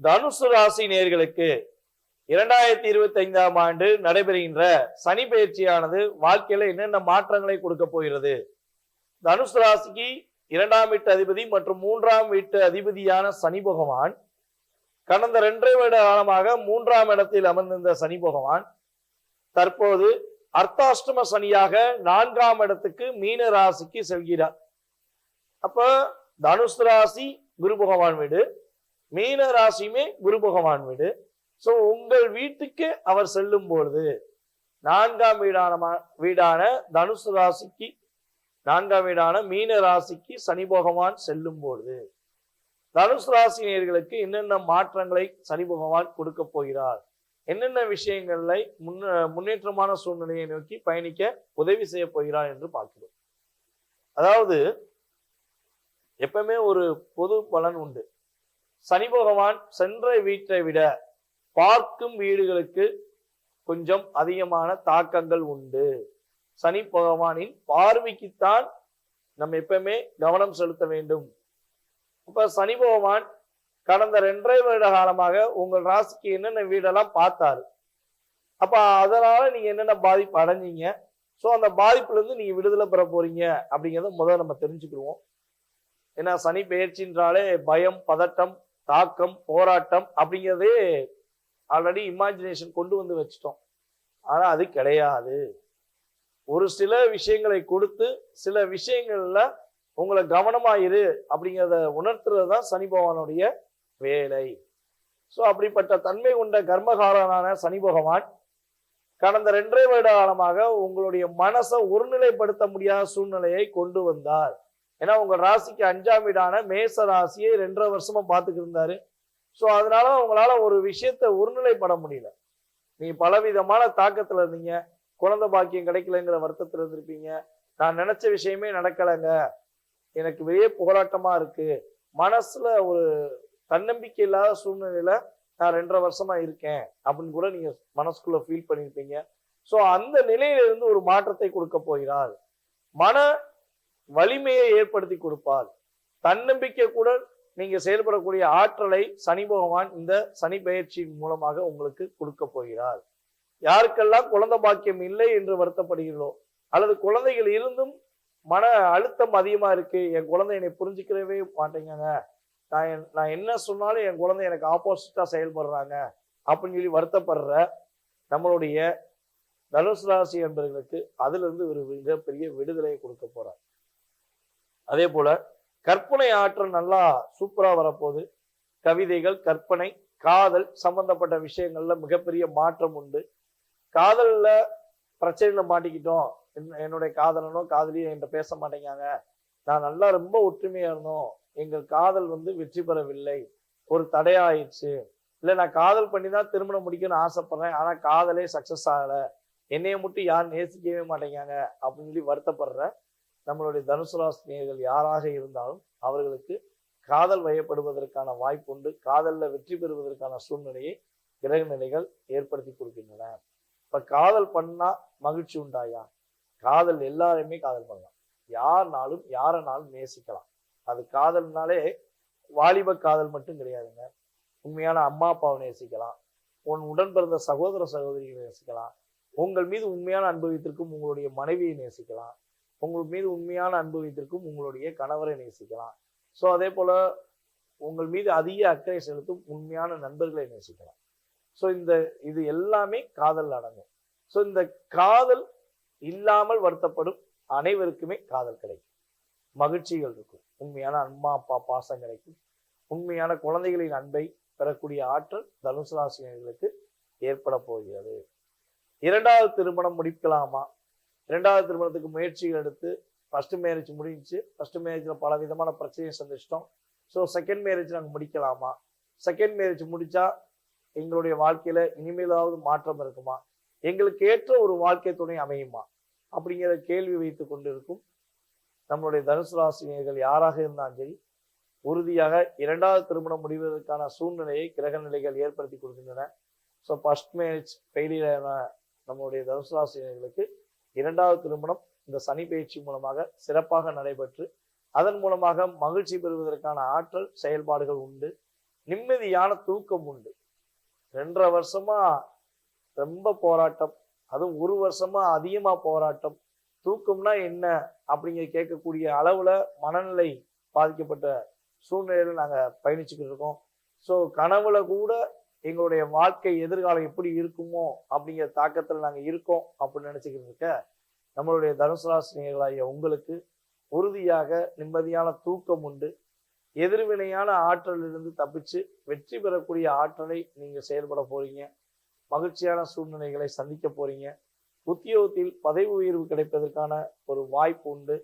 தனுசு ராசி நேயர்களுக்கு 2025ஆம் ஆண்டு நடைபெறுகின்ற சனி பயிற்சியானது வாழ்க்கையில என்னென்ன மாற்றங்களை கொடுக்க போகிறது? தனுசு ராசிக்கு 2ஆம் வீட்டு அதிபதி மற்றும் 3ஆம் வீட்டு அதிபதியான சனி பகவான் கடந்த 2.5 வருட காலமாக 3ஆம் இடத்தில் அமர்ந்திருந்த சனி பகவான் தற்போது அர்த்தாஷ்டம சனியாக 4ஆம் இடத்துக்கு மீன ராசிக்கு செல்கிறார். அப்ப தனுசு ராசி குரு பகவான் வீடு, மீன ராசியுமே குரு பகவான் வீடு. சோ உங்கள் வீட்டுக்கு அவர் செல்லும் பொழுது 4ஆம் வீடான தனுசு ராசிக்கு 4ஆம் வீடான மீன ராசிக்கு சனி பகவான் செல்லும் பொழுது தனுசு ராசினியர்களுக்கு என்னென்ன மாற்றங்களை சனி பகவான் கொடுக்க போகிறார், என்னென்ன விஷயங்களை முன்னேற்றமான சூழ்நிலையை நோக்கி பயணிக்க உதவி செய்ய போகிறார் என்று பார்க்கிறோம். அதாவது எப்பவுமே ஒரு பொது பலன் உண்டு. சனி பகவான் சென்ற வீட்டை விட பார்க்கும் வீடுகளுக்கு கொஞ்சம் அதிகமான தாக்கங்கள் உண்டு. சனி பகவானின் பார்வைக்குத்தான் நம்ம எப்பவுமே கவனம் செலுத்த வேண்டும். இப்ப சனி பகவான் கடந்த 2.5 வருட காலமாக உங்கள் ராசிக்கு என்னென்ன வீடெல்லாம் பார்த்தாரு. அப்ப அதனால நீங்க என்னென்ன பாதிப்பு அடைஞ்சீங்க, சோ அந்த பாதிப்புல இருந்து நீங்க விடுதலை பெற போறீங்க அப்படிங்கிறத முதல்ல நம்ம தெரிஞ்சுக்கிடுவோம். ஏன்னா சனி பெயர்ச்சின்றாலே பயம், பதட்டம், தாக்கம், போராட்டம் அப்படிங்கிறதே ஆல்ரெடி இமேஜினேஷன் கொண்டு வந்து வச்சுட்டோம். ஆனா அது கிடையாது. ஒரு சில விஷயங்களை கொடுத்து சில விஷயங்கள்ல உங்களை கவனமாயிரு அப்படிங்கிறத உணர்த்துறது தான் சனி பகவானுடைய வேலை. சோ அப்படிப்பட்ட தன்மை கொண்ட கர்மகாரனான சனி பகவான் கடந்த 2.5 வருட காலமாக உங்களுடைய மனசை ஒருநிலைப்படுத்த முடியாத சூழ்நிலையை கொண்டு வந்தார். ஏன்னா உங்க ராசிக்கு 5ஆம் வீடான மேச ராசியை 2.5 வருஷமா பார்த்துட்டு இருந்தாரு. சோ அதனால உங்களால ஒரு விஷயத்த ஒருநிலைப்பட முடியல. நீங்க பலவிதமான தாக்கத்துல இருந்தீங்க. குழந்தை பாக்கியம் கிடைக்கலங்கிற வருத்தத்துல இருந்திருப்பீங்க. நான் நினைச்ச விஷயமே நடக்கலைங்க, எனக்கு வெளியே போராட்டமா இருக்கு, மனசுல ஒரு தன்னம்பிக்கை இல்லாத சூழ்நிலையில நான் 2.5 வருஷமா இருக்கேன் அப்படின்னு கூட நீங்க மனசுக்குள்ள ஃபீல் பண்ணிருப்பீங்க. சோ அந்த நிலையில இருந்து ஒரு மாற்றத்தை கொடுக்க போகிறார். மன வலிமையை ஏற்படுத்தி கொடுப்பார். தன்னம்பிக்கை கூட நீங்க செயல்படக்கூடிய ஆற்றலை சனி பகவான் இந்த சனி பெயர்ச்சியின் மூலமாக உங்களுக்கு கொடுக்க போகிறார். யாருக்கெல்லாம் குழந்தை பாக்கியம் இல்லை என்று வருத்தப்படுகிறோ, அல்லது குழந்தைகள் இருந்தும் மன அழுத்தம் அதிகமா இருக்கு, என் குழந்தை என்னை புரிஞ்சுக்கிறவே மாட்டேங்க, நான் என்ன சொன்னாலும் என் குழந்தை எனக்கு ஆப்போசிட்டா செயல்படுறாங்க அப்படின்னு சொல்லி வருத்தப்படுற நம்மளுடைய தனுசு ராசி என்பவர்களுக்கு அதுல இருந்து ஒரு மிகப்பெரிய விடுதலையை கொடுக்க போறார். அதே போல கற்பனை ஆற்றல் நல்லா சூப்பரா வரப்போகுது. கவிதைகள், கற்பனை, காதல் சம்பந்தப்பட்ட விஷயங்கள்ல மிகப்பெரிய மாற்றம் உண்டு. காதல்ல பிரச்சனையில மாட்டிக்கிட்டோம், என்னுடைய காதலனோ காதலியோ என்கிட்ட பேச மாட்டேங்காங்க, நான் நல்லா ரொம்ப ஒற்றுமையா இருந்தோம், எங்கள் காதல் வெற்றி பெறவில்லை, ஒரு தடையாயிடுச்சு, இல்ல நான் காதல் பண்ணி தான் திருமணம் முடிக்கணும்னு ஆசைப்படுறேன், ஆனா காதலே சக்சஸ் ஆகல, என்னைய மட்டும் யாரும் நேசிக்கவே மாட்டேங்காங்க அப்படின்னு சொல்லி வருத்தப்படுற நம்மளுடைய தனுசு ராசினியர்கள் யாராக இருந்தாலும் அவர்களுக்கு காதல் வயப்படுவதற்கான வாய்ப்பு உண்டு. காதல்ல வெற்றி பெறுவதற்கான சூழ்நிலையை கிரக நிலைகள் ஏற்படுத்தி கொடுக்கின்றன. இப்ப காதல் பண்ணா மகிழ்ச்சி உண்டாயா? காதல் எல்லாருமே காதல் பண்ணலாம், யாருனாலும் யாரனாலும் நேசிக்கலாம். அது காதல்னாலே வாலிப காதல் மட்டும் கிடையாதுங்க. உண்மையான அம்மா அப்பாவை நேசிக்கலாம், உன் உடன் பிறந்த சகோதர சகோதரிகளை நேசிக்கலாம், உங்கள் மீது உண்மையான அன்பு வைத்திருக்கும் உங்களுடைய மனைவியை நேசிக்கலாம், உங்கள் மீது உண்மையான அன்பு வைத்திருக்கும் உங்களுடைய கணவரை நேசிக்கலாம். ஸோ அதே போல உங்கள் மீது அதிக அக்கறை செலுத்தும் உண்மையான நண்பர்களை நேசிக்கலாம். ஸோ இது எல்லாமே காதல் அடங்கும். ஸோ இந்த காதல் இல்லாமல் வருத்தப்படும் அனைவருக்குமே காதல் கிடைக்கும், மகிழ்ச்சிகள் இருக்கும், உண்மையான அம்மா அப்பா பாசம் கிடைக்கும், உண்மையான குழந்தைகளின் அன்பை பெறக்கூடிய ஆற்றல் தனுசு ராசினியர்களுக்கு ஏற்பட போகிறது. 2வது திருமணம் முடிக்கலாமா? 2வது திருமணத்துக்கு முயற்சிகள் எடுத்து ஃபர்ஸ்ட் மேரேஜ் முடிஞ்சு, ஃபர்ஸ்ட் மேரேஜ்ல பல விதமான பிரச்சனையை சந்திச்சிட்டோம், ஸோ செகண்ட் மேரேஜ் நாங்கள் முடிக்கலாமா? செகண்ட் மேரேஜ் முடிச்சா எங்களுடைய வாழ்க்கையில இனிமேலாவது மாற்றம் இருக்குமா? எங்களுக்கு ஏற்ற ஒரு வாழ்க்கை துணை அமையுமா? அப்படிங்கிற கேள்வி வைத்துக் கொண்டிருக்கும் நம்மளுடைய தனுசு ராசினியர்கள் யாராக இருந்தாலும் சரி, உறுதியாக 2வது திருமணம் முடிவதற்கான சூழ்நிலையை கிரக நிலைகள் ஏற்படுத்தி கொடுக்கின்றன. ஸோ ஃபர்ஸ்ட் மேரேஜ் ஃபெயிலியரான நம்மளுடைய தனுசு ராசினியர்களுக்கு 2வது திருமணம் இந்த சனி பயிற்சி மூலமாக சிறப்பாக நடைபெற்று அதன் மூலமாக மகிழ்ச்சி பெறுவதற்கான ஆற்றல் செயல்பாடுகள் உண்டு. நிம்மதியான தூக்கம் உண்டு. 2.5 வருஷமா ரொம்ப போராட்டம், அதுவும் 1 வருஷமா அதிகமா போராட்டம். தூக்கம்னா என்ன அப்படிங்கிற கேட்கக்கூடிய அளவுல மனநிலை பாதிக்கப்பட்ட சூழ்நிலையில நாங்க பயணிச்சுக்கிட்டு இருக்கோம். ஸோ கனவுல கூட எங்களுடைய வாழ்க்கை எதிர்காலம் எப்படி இருக்குமோ அப்படிங்கிற தாக்கத்துல நாங்க இருக்கோம் அப்படின்னு நினைச்சுக்கிட்டு இருக்க நம்மளுடைய தனுசு ராசினியர்களாகிய உங்களுக்கு உறுதியாக நிம்மதியான தூக்கம் உண்டு. எதிர்வினையான ஆற்றலிலிருந்து தப்பிச்சு வெற்றி பெறக்கூடிய ஆற்றலை நீங்க செயல்பட போறீங்க. மகிழ்ச்சியான சூழ்நிலைகளை சந்திக்க போறீங்க. உத்தியோகத்தில் பதவி உயர்வு கிடைப்பதற்கான ஒரு வாய்ப்பு உண்டு.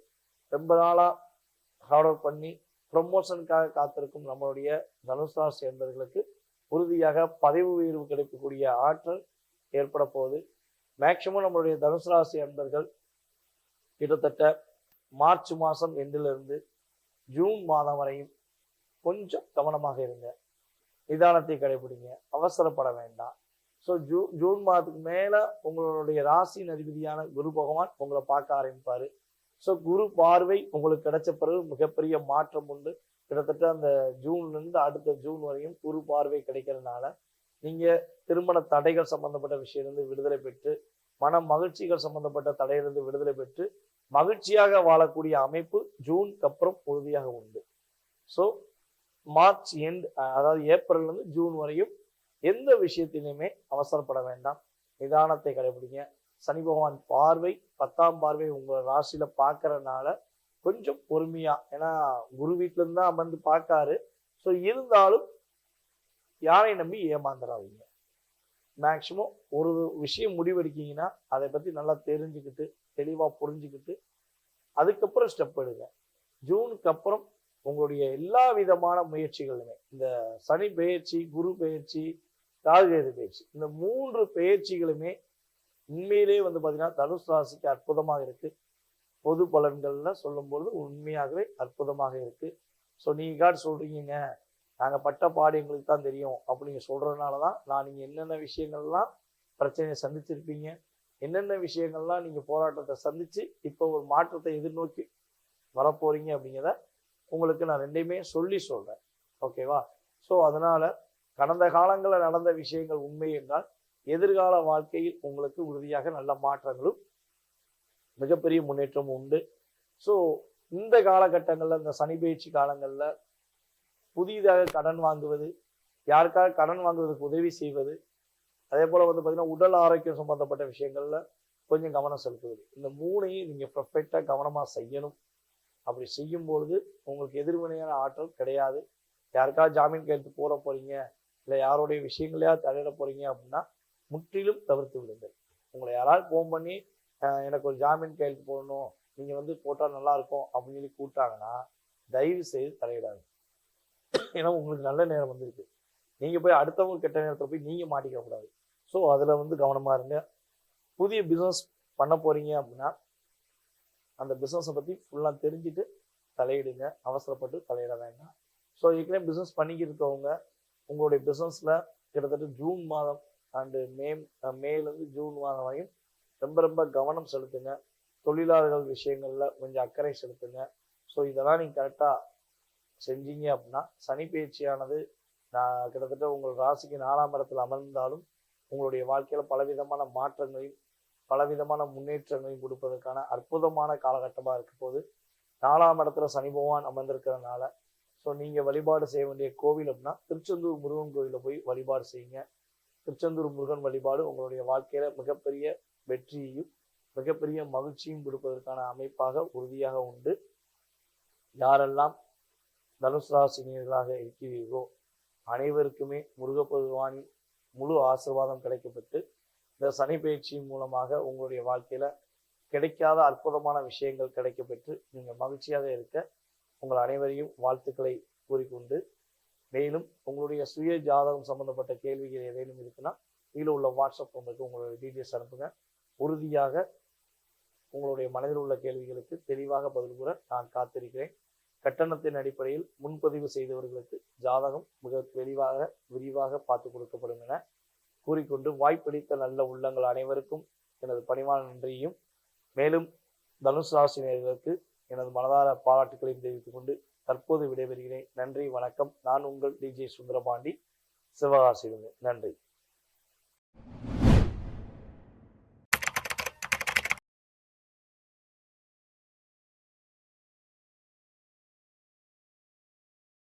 ரொம்ப நாளா ஹார்ட் ஒர்க் பண்ணி ப்ரொமோஷனுக்காக காத்திருக்கும் நம்மளுடைய தனுசு ராசி என்பவர்களுக்கு உறுதியாக பதவி உயர்வு கிடைக்கக்கூடிய ஆற்றல் ஏற்பட போகுது. மேக்சிமம் நம்மளுடைய தனுசு ராசி என்பர்கள் கிட்டத்தட்ட மார்ச் மாதம் எண்டிலிருந்து ஜூன் மாதம் வரையும் கொஞ்சம் கவனமாக இருங்க. நிதானத்தை கடைபிடிங்க. அவசரப்பட வேண்டாம். ஸோ ஜூன் மாதத்துக்கு மேலே உங்களுடைய ராசியின் அதிபதியான குரு பகவான் உங்களை பார்க்க ஆரம்பிப்பார். ஸோ குரு பார்வை உங்களுக்கு கிடைச்ச பிறகு மிகப்பெரிய மாற்றம் உண்டு. கிட்டத்தட்ட அந்த ஜூன்லேருந்து அடுத்த ஜூன் வரையும் குரு பார்வை கிடைக்கிறதுனால நீங்கள் திருமண தடைகள் சம்பந்தப்பட்ட விஷயத்திலிருந்து விடுதலை பெற்று, மன மகிழ்ச்சிகள் சம்பந்தப்பட்ட தடையிலிருந்து விடுதலை பெற்று மகிழ்ச்சியாக வாழக்கூடிய அமைப்பு ஜூனுக்கு அப்புறம் உறுதியாக உண்டு. ஸோ மார்ச் எண்ட், அதாவது ஏப்ரல்லேருந்து ஜூன் வரையும் எந்த விஷயத்திலுமே அவசரப்பட வேண்டாம். நிதானத்தை கடைபிடிங்க. சனி பகவான் பார்வை 10ஆம் பார்வை உங்க ராசியில பார்க்கறதுனால கொஞ்சம் பொறுமையா, ஏன்னா குரு வீட்டுல இருந்து தான் அமர்ந்து பார்க்காரு. ஸோ இருந்தாலும் யாரை நம்பி ஏமாந்துடாதீங்க. மேக்சிமம் ஒரு விஷயம் முடிவெடுக்கீங்கன்னா அதை பத்தி நல்லா தெரிஞ்சுக்கிட்டு தெளிவா புரிஞ்சுக்கிட்டு அதுக்கப்புறம் ஸ்டெப் எடுங்க. ஜூனுக்கு அப்புறம் உங்களுடைய எல்லா விதமான முயற்சிகளுமே, இந்த சனி பெயர்ச்சி, குரு பெயர்ச்சி, ராகுகேது பெயர்ச்சி, இந்த 3 பெயர்ச்சிகளுமே உண்மையிலே பார்த்தீங்கன்னா தனுசு ராசிக்கு அற்புதமாக இருக்கு. பொது பலன்கள்ல சொல்லும்போது உண்மையாகவே அற்புதமாக இருக்கு. ஸோ நீங்க சொல்றீங்க நாங்க பட்ட பாடு எங்களுக்கு தான் தெரியும் அப்படிங்க சொல்றதுனால தான் நான் நீங்க என்னென்ன விஷயங்கள்லாம் பிரச்சனையை சந்திச்சிருப்பீங்க, என்னென்ன விஷயங்கள்லாம் நீங்க போராட்டத்தை சந்திச்சு இப்போ ஒரு மாற்றத்தை எதிர்நோக்கி வரப்போறீங்க அப்படிங்கிறத உங்களுக்கு நான் ரெண்டையுமே சொல்றேன். ஓகேவா? ஸோ அதனால கடந்த காலங்களில் நடந்த விஷயங்கள் உண்மை என்றால் எதிர்கால வாழ்க்கையில் உங்களுக்கு உறுதியாக நல்ல மாற்றங்களும் மிகப்பெரிய முன்னேற்றமும் உண்டு. ஸோ இந்த காலகட்டங்களில், இந்த சனி பயிற்சி காலங்களில் புதிதாக கடன் வாங்குவது, யாருக்காக கடன் வாங்குவதற்கு உதவி செய்வது, அதே போல் பார்த்தீங்கன்னா உடல் ஆரோக்கியம் சம்பந்தப்பட்ட விஷயங்கள்ல கொஞ்சம் கவனம் செலுத்துவது, இந்த 3ஐயும் நீங்கள் பர்ஃபெக்டாக கவனமாக செய்யணும். அப்படி செய்யும் பொழுது உங்களுக்கு எதிர்வினையான ஆற்றல் கிடையாது. யாருக்காவது ஜாமீன் கையெழுத்து போட போறீங்க, இல்லை யாருடைய விஷயங்களையா தலையிட போறீங்க அப்படின்னா முற்றிலும் தவிர்த்து விடுங்கள். உங்களை யாராவது ஃபோன் பண்ணி எனக்கு ஒரு ஜாமீன் கையெழுத்து போடணும், நீங்கள் போட்டால் நல்லா இருக்கும் அப்படின்னு சொல்லி கூப்பிட்டாங்கன்னா தயவு செய்து தலையிடாது. ஏன்னா உங்களுக்கு நல்ல நேரம் வந்திருக்கு. நீங்கள் போய் அடுத்தவங்க கெட்ட நேரத்தில் போய் நீங்கள் மாட்டிக்க கூடாது. ஸோ அதில் கவனமாக இருங்க. புதிய பிஸ்னஸ் பண்ண போறீங்க அப்படின்னா அந்த பிஸ்னஸை பற்றி ஃபுல்லாக தெரிஞ்சுட்டு தலையிடுங்க. அவசரப்பட்டு தலையிட வேண்டாம். ஸோ ஏற்கனவே பிஸ்னஸ் பண்ணிக்கிட்டு இருக்கவங்க உங்களுடைய பிஸ்னஸில் கிட்டத்தட்ட ஜூன் மாதம் அண்டு மேலேருந்து ஜூன் மாதம் வரையும் ரொம்ப கவனம் செலுத்துங்க. தொழிலாளர்கள் விஷயங்களில் கொஞ்சம் அக்கறை செலுத்துங்க. ஸோ இதெல்லாம் நீங்கள் கரெக்டாக செஞ்சீங்க அப்படின்னா சனி பயிற்சியானது நான் கிட்டத்தட்ட உங்கள் ராசிக்கு 4ஆம் இடத்துல அமர்ந்தாலும் உங்களுடைய வாழ்க்கையில் பலவிதமான மாற்றங்களையும் பலவிதமான முன்னேற்றங்களையும் கொடுப்பதற்கான அற்புதமான காலகட்டமாக இருக்க போது 4ஆம் இடத்துல சனி பகவான் அமர்ந்திருக்கிறதுனால ஸோ நீங்கள் வழிபாடு செய்ய வேண்டிய கோவில் அப்படின்னா திருச்செந்தூர் முருகன் கோவிலில் போய் வழிபாடு செய்யுங்க. திருச்செந்தூர் முருகன் வழிபாடு உங்களுடைய வாழ்க்கையில மிகப்பெரிய வெற்றியையும் மிகப்பெரிய மகிழ்ச்சியும் கொடுப்பதற்கான அமைப்பாக உறுதியாக உண்டு. யாரெல்லாம் தனுசு ராசினியர்களாக இருக்கிறீர்களோ அனைவருக்குமே முருகப்பெருமானின் முழு ஆசீர்வாதம் கிடைக்கப்பட்டு இந்த சனி பயிற்சியின் மூலமாக உங்களுடைய வாழ்க்கையில கிடைக்காத அற்புதமான விஷயங்கள் கிடைக்கப்பெற்று நீங்கள் மகிழ்ச்சியாக இருக்க உங்கள் அனைவரையும் வாழ்த்துக்களை கூறிக்கொண்டு, மேலும் உங்களுடைய சுய ஜாதகம் சம்பந்தப்பட்ட கேள்விகள் ஏதேனும் இருக்குன்னா கீழே உள்ள வாட்ஸ்அப் நம்பருக்கு உங்களுடைய டீட்டெயில்ஸ் அனுப்புங்க. உறுதியாக உங்களுடைய மனதில் உள்ள கேள்விகளுக்கு தெளிவாக பதில் கூற நான் காத்திருக்கிறேன். கட்டணத்தின் அடிப்படையில் முன்பதிவு செய்தவர்களுக்கு ஜாதகம் மிக தெளிவாக விரிவாக பார்த்து கொடுக்கப்படும் என கூறிக்கொண்டு, வாய்ப்பளித்த நல்ல உள்ளங்கள் அனைவருக்கும் எனது பணிவான நன்றியையும், மேலும் தனுசு ராசினியர்களுக்கு எனது மனதார பாராட்டுகளையும் தெரிவித்துக் கொண்டு தற்போது விடைபெறுகிறேன். நன்றி, வணக்கம். நான் உங்கள் டிஜே சுந்தரபாண்டி, சிவகாசியிலிருந்து. நன்றி.